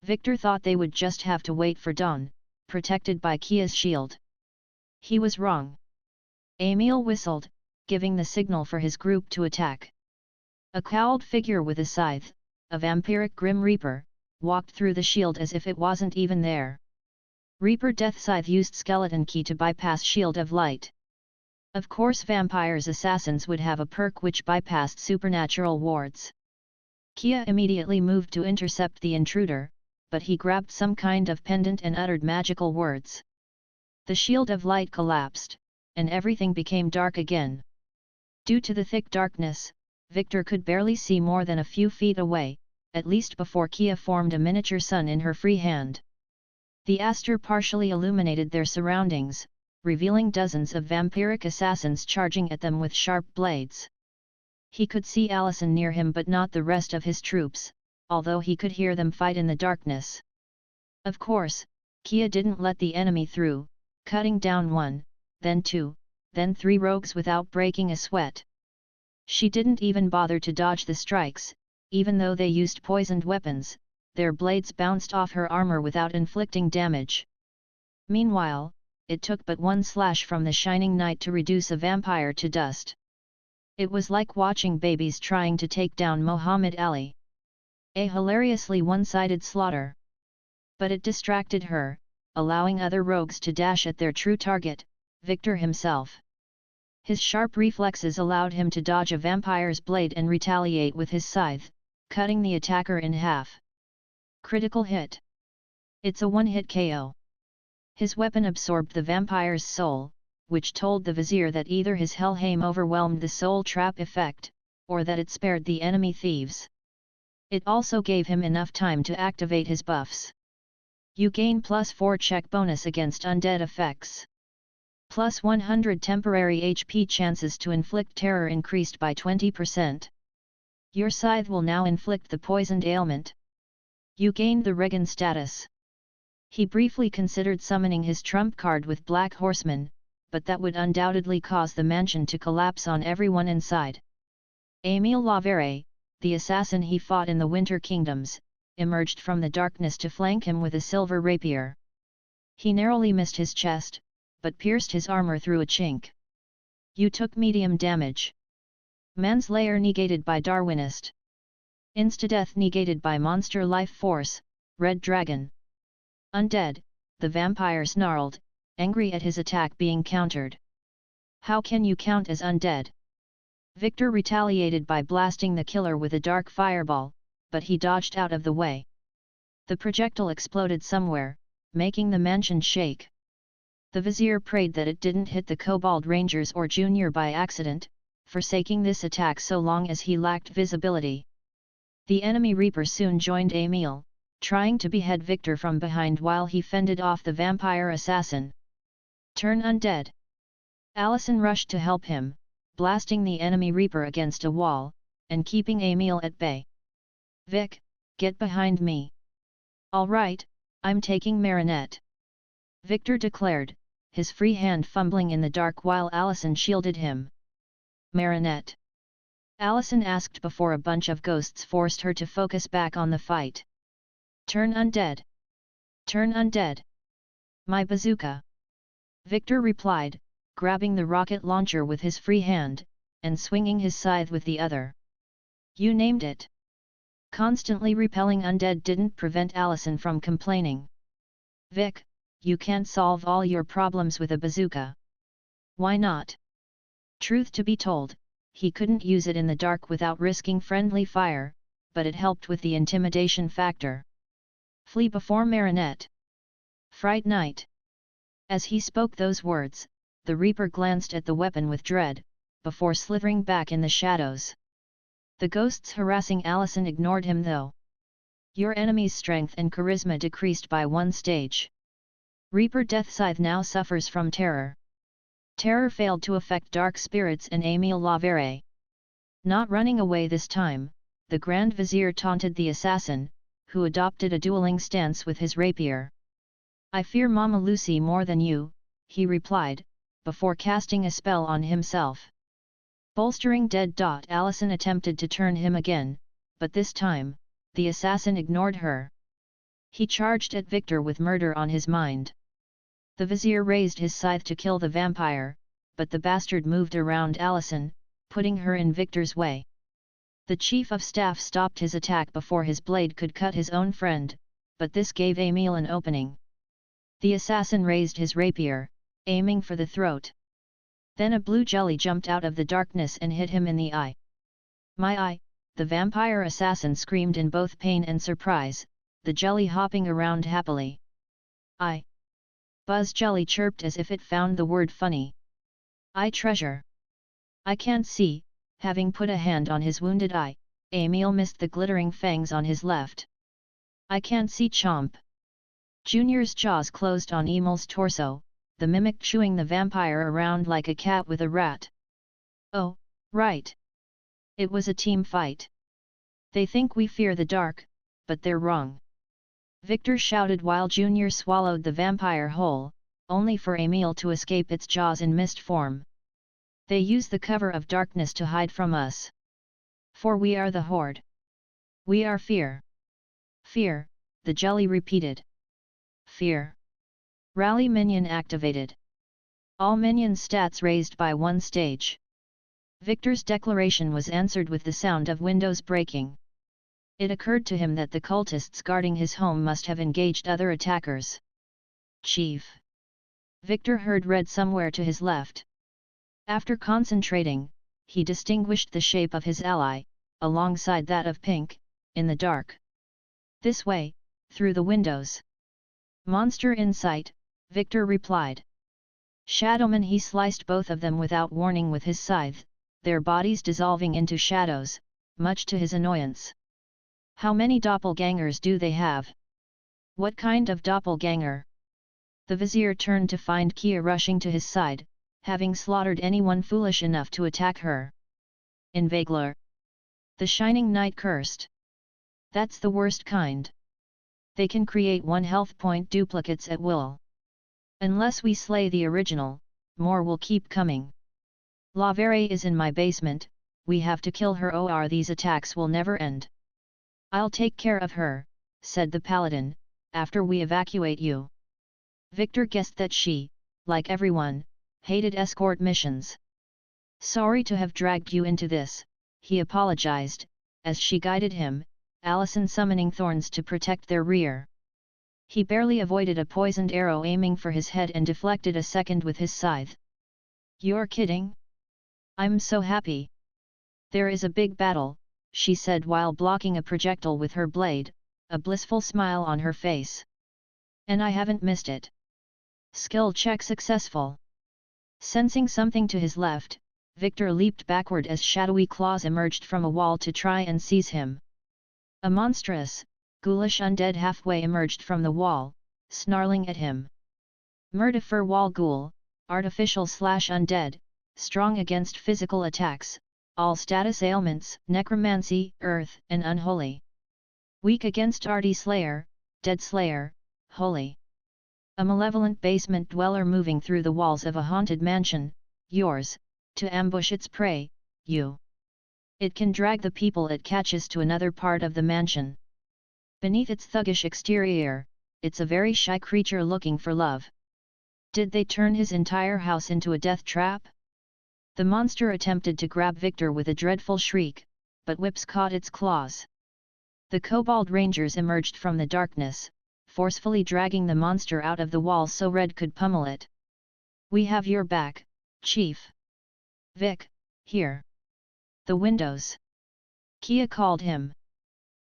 Victor thought they would just have to wait for dawn, protected by Kia's shield. He was wrong. Emil whistled, giving the signal for his group to attack. A cowled figure with a scythe, a vampiric Grim Reaper, walked through the shield as if it wasn't even there. Reaper Death Scythe used Skeleton Key to bypass Shield of Light. Of course vampires' assassins would have a perk which bypassed supernatural wards. Kia immediately moved to intercept the intruder, but he grabbed some kind of pendant and uttered magical words. The Shield of Light collapsed, and everything became dark again. Due to the thick darkness, Victor could barely see more than a few feet away, at least before Kia formed a miniature sun in her free hand. The aster partially illuminated their surroundings, revealing dozens of vampiric assassins charging at them with sharp blades. He could see Allison near him but not the rest of his troops, although he could hear them fight in the darkness. Of course, Kia didn't let the enemy through, cutting down one, then two, then three rogues without breaking a sweat. She didn't even bother to dodge the strikes, even though they used poisoned weapons, their blades bounced off her armor without inflicting damage. Meanwhile, it took but one slash from the Shining Knight to reduce a vampire to dust. It was like watching babies trying to take down Muhammad Ali. A hilariously one-sided slaughter. But it distracted her, allowing other rogues to dash at their true target, Victor himself. His sharp reflexes allowed him to dodge a vampire's blade and retaliate with his scythe, cutting the attacker in half. Critical hit. It's a one-hit KO. His weapon absorbed the vampire's soul, which told the vizier that either his Helheim overwhelmed the soul trap effect, or that it spared the enemy thieves. It also gave him enough time to activate his buffs. You gain +4 check bonus against undead effects. Plus 100 temporary HP chances to inflict terror increased by 20%. Your scythe will now inflict the poisoned ailment. You gained the Regan status. He briefly considered summoning his trump card with Black Horseman, but that would undoubtedly cause the mansion to collapse on everyone inside. Emil Lavere, the assassin he fought in the Winter Kingdoms, emerged from the darkness to flank him with a silver rapier. He narrowly missed his chest, but pierced his armor through a chink. You took medium damage. Manslayer negated by Darwinist. Instadeath negated by Monster Life Force, Red Dragon. Undead, the vampire snarled, angry at his attack being countered. How can you count as undead? Victor retaliated by blasting the killer with a dark fireball, but he dodged out of the way. The projectile exploded somewhere, making the mansion shake. The vizier prayed that it didn't hit the Kobold Rangers or Junior by accident, forsaking this attack so long as he lacked visibility. The enemy Reaper soon joined Emil, trying to behead Victor from behind while he fended off the vampire assassin. Turn undead. Allison rushed to help him, blasting the enemy Reaper against a wall, and keeping Emil at bay. Vic, get behind me. All right, I'm taking Marinette. Victor declared, his free hand fumbling in the dark while Allison shielded him. Marinette? Allison asked before a bunch of ghosts forced her to focus back on the fight. Turn undead. Turn undead. My bazooka. Victor replied, grabbing the rocket launcher with his free hand, and swinging his scythe with the other. You named it. Constantly repelling undead didn't prevent Allison from complaining. Vic, you can't solve all your problems with a bazooka. Why not? Truth to be told, he couldn't use it in the dark without risking friendly fire, but it helped with the intimidation factor. Flee before Marinette. Fright Night. As he spoke those words, the Reaper glanced at the weapon with dread, before slithering back in the shadows. The ghosts harassing Allison ignored him though. Your enemy's strength and charisma decreased by 1 stage. Reaper Death Scythe now suffers from terror. Terror failed to affect Dark Spirits and Emil Lavere. Not running away this time, the Grand Vizier taunted the assassin, who adopted a dueling stance with his rapier. I fear Mama Lucy more than you, he replied, before casting a spell on himself. Bolstering dead. Allison attempted to turn him again, but this time, the assassin ignored her. He charged at Victor with murder on his mind. The vizier raised his scythe to kill the vampire, but the bastard moved around Alison, putting her in Victor's way. The chief of staff stopped his attack before his blade could cut his own friend, but this gave Emil an opening. The assassin raised his rapier, aiming for the throat. Then a blue jelly jumped out of the darkness and hit him in the eye. "My eye!" the vampire assassin screamed in both pain and surprise, the jelly hopping around happily. "Eye!" Buzz Jelly chirped as if it found the word funny. "Eye treasure!" "I can't see." Having put a hand on his wounded eye, Emil missed the glittering fangs on his left. "I can't see chomp." Junior's jaws closed on Emil's torso, the mimic chewing the vampire around like a cat with a rat. "Oh, right. It was a team fight. They think we fear the dark, but they're wrong." Victor shouted while Junior swallowed the vampire whole, only for Emil to escape its jaws in mist form. "They use the cover of darkness to hide from us. For we are the Horde. We are fear." "Fear," the jelly repeated. "Fear." Rally minion activated. All minion stats raised by 1 stage. Victor's declaration was answered with the sound of windows breaking. It occurred to him that the cultists guarding his home must have engaged other attackers. "Chief!" Victor heard read somewhere to his left. After concentrating, he distinguished the shape of his ally, alongside that of Pink, in the dark. "This way, through the windows." "Monster in sight," Victor replied. "Shadowman!" He sliced both of them without warning with his scythe, their bodies dissolving into shadows, much to his annoyance. "How many doppelgangers do they have?" "What kind of doppelganger?" The vizier turned to find Kia rushing to his side, having slaughtered anyone foolish enough to attack her. "Inveigler!" the Shining Knight cursed. "That's the worst kind. They can create 1 health point duplicates at will. Unless we slay the original, more will keep coming. La Verre is in my basement, we have to kill her or these attacks will never end." "I'll take care of her," said the paladin, "after we evacuate you." Victor guessed that she, like everyone, hated escort missions. "Sorry to have dragged you into this," he apologized, as she guided him, Alison summoning thorns to protect their rear. He barely avoided a poisoned arrow aiming for his head and deflected a second with his scythe. "You're kidding? I'm so happy. There is a big battle," she said while blocking a projectile with her blade, a blissful smile on her face. "And I haven't missed it. Skill check successful." Sensing something to his left, Victor leaped backward as shadowy claws emerged from a wall to try and seize him. A monstrous, ghoulish undead halfway emerged from the wall, snarling at him. Murdifer wall ghoul, artificial/undead, strong against physical attacks, all status ailments, necromancy, earth, and unholy. Weak against arty slayer, dead slayer, holy. A malevolent basement dweller moving through the walls of a haunted mansion, yours, to ambush its prey, you. It can drag the people it catches to another part of the mansion. Beneath its thuggish exterior, it's a very shy creature looking for love. Did they turn his entire house into a death trap? The monster attempted to grab Victor with a dreadful shriek, but whips caught its claws. The kobold rangers emerged from the darkness, forcefully dragging the monster out of the wall so Red could pummel it. "We have your back, Chief." "Vic, here. The windows." Kia called him.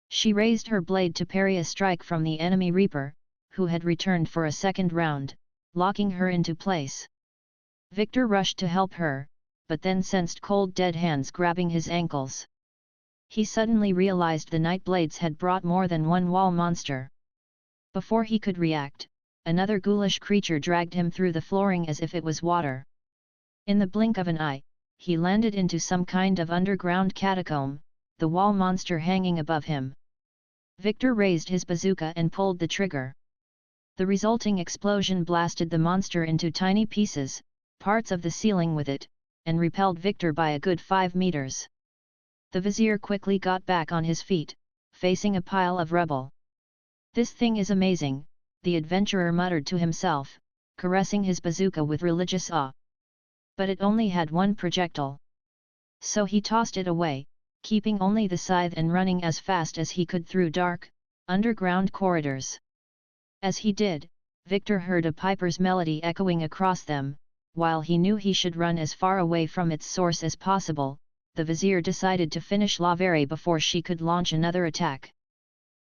She raised her blade to parry a strike from the enemy Reaper, who had returned for a second round, locking her into place. Victor rushed to help her, but then sensed cold dead hands grabbing his ankles. He suddenly realized the night blades had brought more than one wall monster. Before he could react, another ghoulish creature dragged him through the flooring as if it was water. In the blink of an eye, he landed into some kind of underground catacomb, the wall monster hanging above him. Victor raised his bazooka and pulled the trigger. The resulting explosion blasted the monster into tiny pieces, parts of the ceiling with it, and repelled Victor by a good 5 meters. The vizier quickly got back on his feet, facing a pile of rubble. This thing is amazing, the adventurer muttered to himself, caressing his bazooka with religious awe. But it only had one projectile. So he tossed it away, keeping only the scythe and running as fast as he could through dark, underground corridors. As he did, Victor heard a piper's melody echoing across them. While he knew he should run as far away from its source as possible, the vizier decided to finish Lavere before she could launch another attack.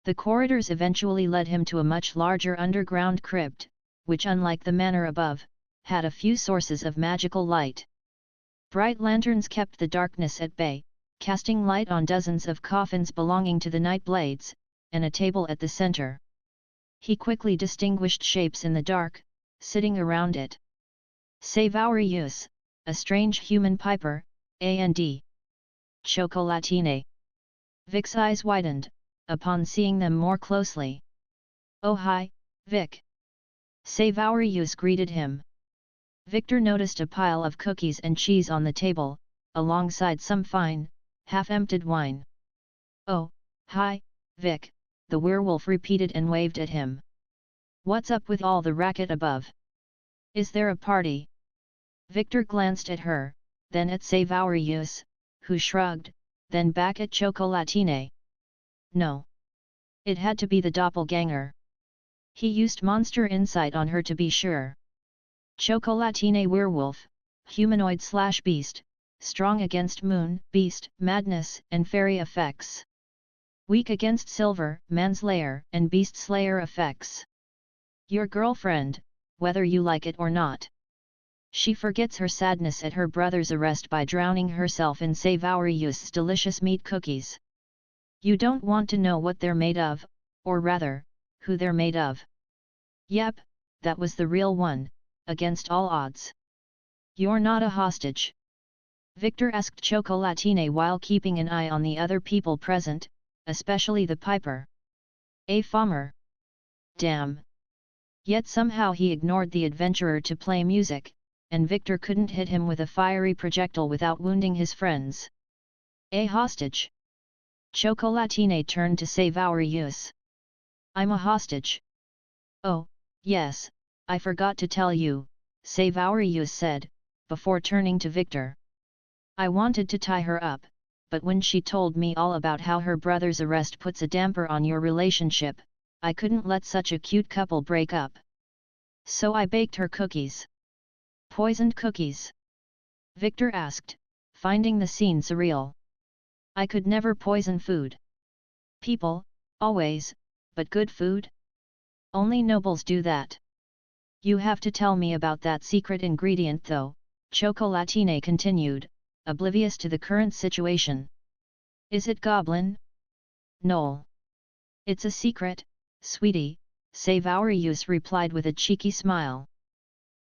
The corridors eventually led him to a much larger underground crypt, which, unlike the manor above, had a few sources of magical light. Bright lanterns kept the darkness at bay, casting light on dozens of coffins belonging to the Nightblades, and a table at the center. He quickly distinguished shapes in the dark, sitting around it. Savaurius, a strange human piper, and Chocolatine. Vic's eyes widened, upon seeing them more closely. "Oh hi, Vic!" Savaurius greeted him. Victor noticed a pile of cookies and cheese on the table, alongside some fine, half-emptied wine. "Oh, hi, Vic," the werewolf repeated and waved at him. "What's up with all the racket above? Is there a party?" Victor glanced at her, then at Savaurius, who shrugged, then back at Chocolatine. No. It had to be the doppelganger. He used monster insight on her to be sure. Chocolatine werewolf, humanoid/beast, strong against moon, beast, madness, and fairy effects. Weak against silver, manslayer, and beast slayer effects. Your girlfriend, whether you like it or not. She forgets her sadness at her brother's arrest by drowning herself in Savaurius's delicious meat cookies. You don't want to know what they're made of, or rather, who they're made of. Yep, that was the real one, against all odds. You're not a hostage? Victor asked Chocolatine while keeping an eye on the other people present, especially the piper. A farmer. Damn. Yet somehow he ignored the adventurer to play music, and Victor couldn't hit him with a fiery projectile without wounding his friends. A hostage? Chocolatine turned to Savaurius. I'm a hostage. Oh, yes, I forgot to tell you, Savaurius said, before turning to Victor. I wanted to tie her up, but when she told me all about how her brother's arrest puts a damper on your relationship, I couldn't let such a cute couple break up. So I baked her cookies. Poisoned cookies? Victor asked, finding the scene surreal. I could never poison food. People, always, but good food? Only nobles do that. You have to tell me about that secret ingredient though, Chocolatine continued, oblivious to the current situation. Is it goblin? Knoll. It's a secret, sweetie, Savaurius replied with a cheeky smile.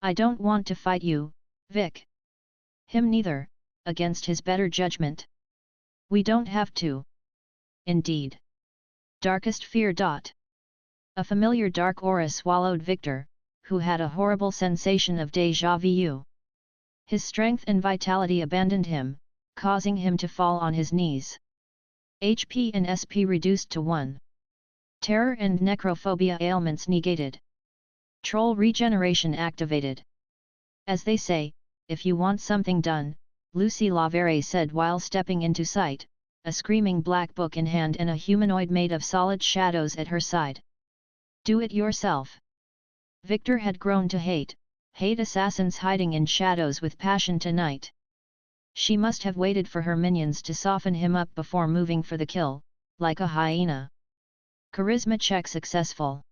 I don't want to fight you, Vic. Him neither, against his better judgment. We don't have to. Indeed. Darkest fear. A familiar dark aura swallowed Victor, who had a horrible sensation of déjà vu. His strength and vitality abandoned him, causing him to fall on his knees. HP and SP reduced to 1. Terror and necrophobia ailments negated. Troll regeneration activated. As they say, if you want something done, Lucy Lavere said while stepping into sight, a screaming black book in hand and a humanoid made of solid shadows at her side. Do it yourself. Victor had grown to hate assassins hiding in shadows with passion tonight. She must have waited for her minions to soften him up before moving for the kill, like a hyena. Charisma check successful.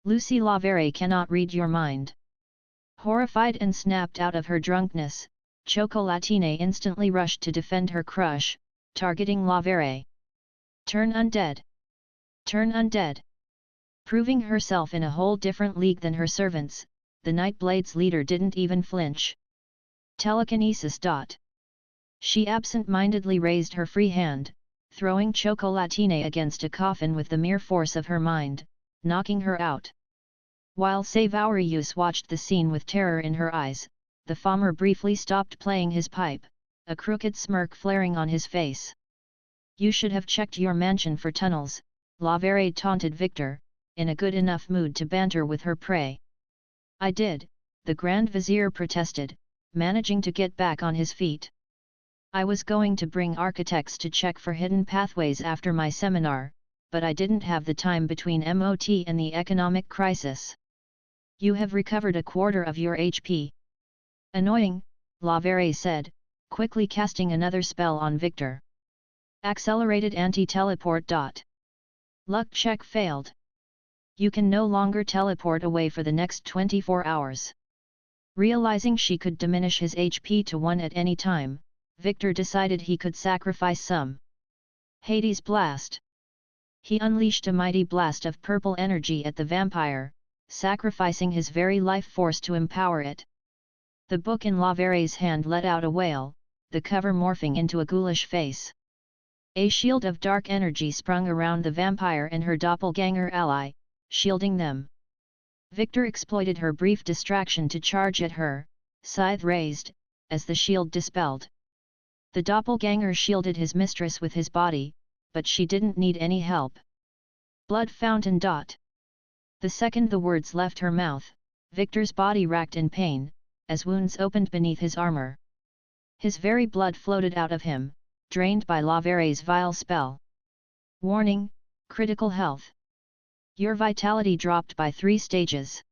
Lucy Lavere cannot read your mind. Horrified and snapped out of her drunkenness, Chocolatine instantly rushed to defend her crush, targeting Lavere. Turn undead. Turn undead. Proving herself in a whole different league than her servants, the Nightblade's leader didn't even flinch. Telekinesis. She absent-mindedly raised her free hand, throwing Chocolatine against a coffin with the mere force of her mind, knocking her out. While Savaurius watched the scene with terror in her eyes, the farmer briefly stopped playing his pipe, a crooked smirk flaring on his face. You should have checked your mansion for tunnels, Lavere taunted Victor, in a good enough mood to banter with her prey. I did, the Grand Vizier protested, managing to get back on his feet. I was going to bring architects to check for hidden pathways after my seminar, but I didn't have the time between MOT and the economic crisis. You have recovered a quarter of your HP. Annoying, Lavere said, quickly casting another spell on Victor. Accelerated anti-teleport. Luck check failed. You can no longer teleport away for the next 24 hours. Realizing she could diminish his HP to 1 at any time, Victor decided he could sacrifice some. Hades Blast. He unleashed a mighty blast of purple energy at the vampire, sacrificing his very life force to empower it. The book in Lavere's hand let out a wail, the cover morphing into a ghoulish face. A shield of dark energy sprung around the vampire and her doppelganger ally, shielding them. Victor exploited her brief distraction to charge at her, scythe raised, as the shield dispelled. The doppelganger shielded his mistress with his body, but she didn't need any help. Blood fountain. The second the words left her mouth, Victor's body racked in pain, as wounds opened beneath his armor. His very blood floated out of him, drained by Lavere's vile spell. Warning, critical health. Your vitality dropped by 3 stages.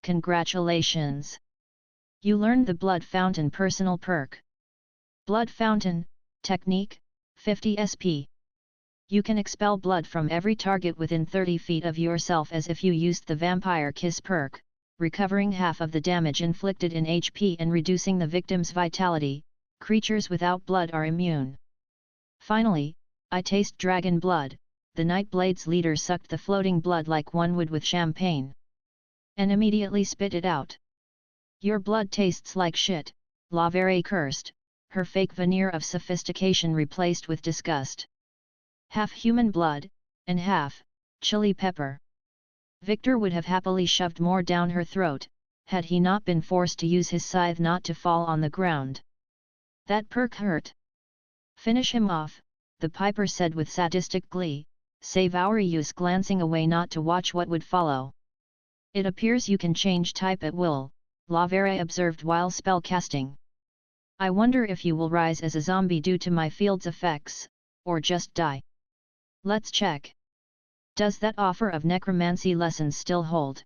Congratulations! You learned the Blood Fountain personal perk. Blood Fountain, Technique, 50 SP. You can expel blood from every target within 30 feet of yourself as if you used the Vampire Kiss perk, recovering half of the damage inflicted in HP and reducing the victim's vitality. Creatures without blood are immune. Finally, I taste dragon blood. The Nightblade's leader sucked the floating blood like one would with champagne. And immediately spit it out. Your blood tastes like shit, Lavere cursed, her fake veneer of sophistication replaced with disgust. Half human blood, and half chili pepper. Victor would have happily shoved more down her throat, had he not been forced to use his scythe not to fall on the ground. That perk hurt. Finish him off, the Piper said with sadistic glee, save our use glancing away not to watch what would follow. It appears you can change type at will, Lavere observed while spell casting. I wonder if you will rise as a zombie due to my field's effects, or just die. Let's check. Does that offer of necromancy lessons still hold?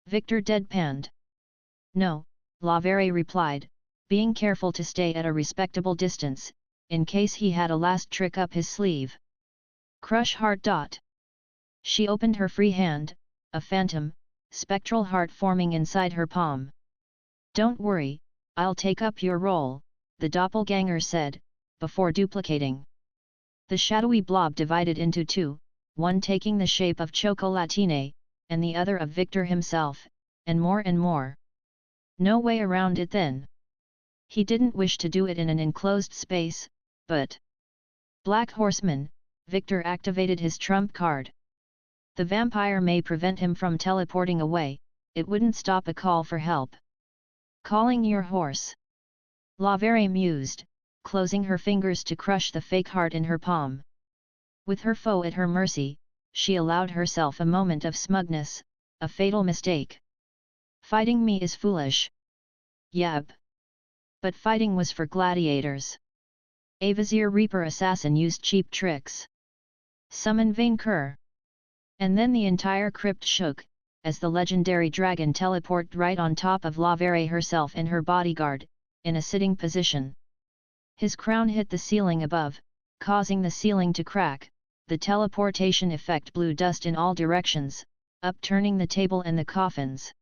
Victor deadpanned. No, Lavere replied, being careful to stay at a respectable distance, in case he had a last trick up his sleeve. Crush heart. She opened her free hand, a phantom, spectral heart forming inside her palm. Don't worry, I'll take up your role, the doppelganger said, before duplicating. The shadowy blob divided into 2, one taking the shape of Chocolatine, and the other of Victor himself, and more. No way around it then. He didn't wish to do it in an enclosed space, but... Black Horseman, Victor activated his trump card. The vampire may prevent him from teleporting away, it wouldn't stop a call for help. Calling your horse. Lavere mused, closing her fingers to crush the fake heart in her palm. With her foe at her mercy, she allowed herself a moment of smugness, a fatal mistake. Fighting me is foolish. Yep. But fighting was for gladiators. A Vizier Reaper assassin used cheap tricks. Summon Vainqueur. And then the entire crypt shook, as the legendary dragon teleported right on top of Lavere herself and her bodyguard, in a sitting position. His crown hit the ceiling above, causing the ceiling to crack. The teleportation effect blew dust in all directions, upturning the table and the coffins.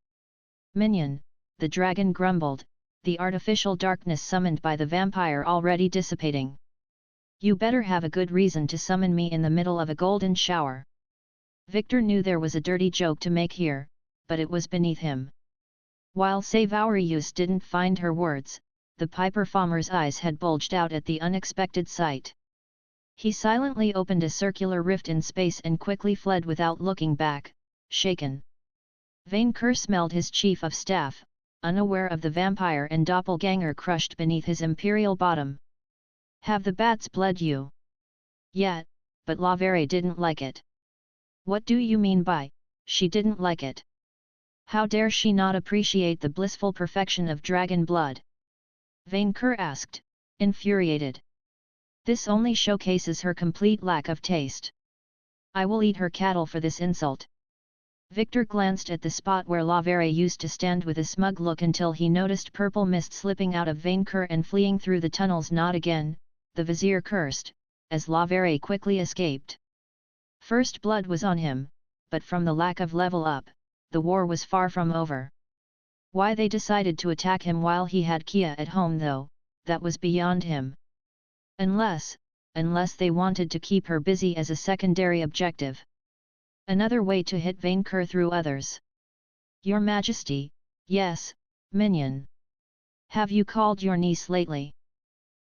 Minion, the dragon grumbled, the artificial darkness summoned by the vampire already dissipating. You better have a good reason to summon me in the middle of a golden shower. Victor knew there was a dirty joke to make here, but it was beneath him. While Savorius didn't find her words, the Piper Farmer's eyes had bulged out at the unexpected sight. He silently opened a circular rift in space and quickly fled without looking back, shaken. Vainqueur smelled his chief of staff, unaware of the vampire and doppelganger crushed beneath his imperial bottom. Have the bats bled you? Yeah, but Lavere didn't like it. What do you mean by She didn't like it. How dare she not appreciate the blissful perfection of dragon blood? Vainqueur asked, infuriated. This only showcases her complete lack of taste. I will eat her cattle for this insult. Victor glanced at the spot where Lavere used to stand with a smug look until he noticed purple mist slipping out of Vainqueur and fleeing through the tunnels. Not again, the vizier cursed, as Lavere quickly escaped. First blood was on him, but from the lack of level up, the war was far from over. Why they decided to attack him while he had Kia at home though, that was beyond him. Unless they wanted to keep her busy as a secondary objective. Another way to hit Vainqueur through others. Your Majesty, yes, minion. Have you called your niece lately?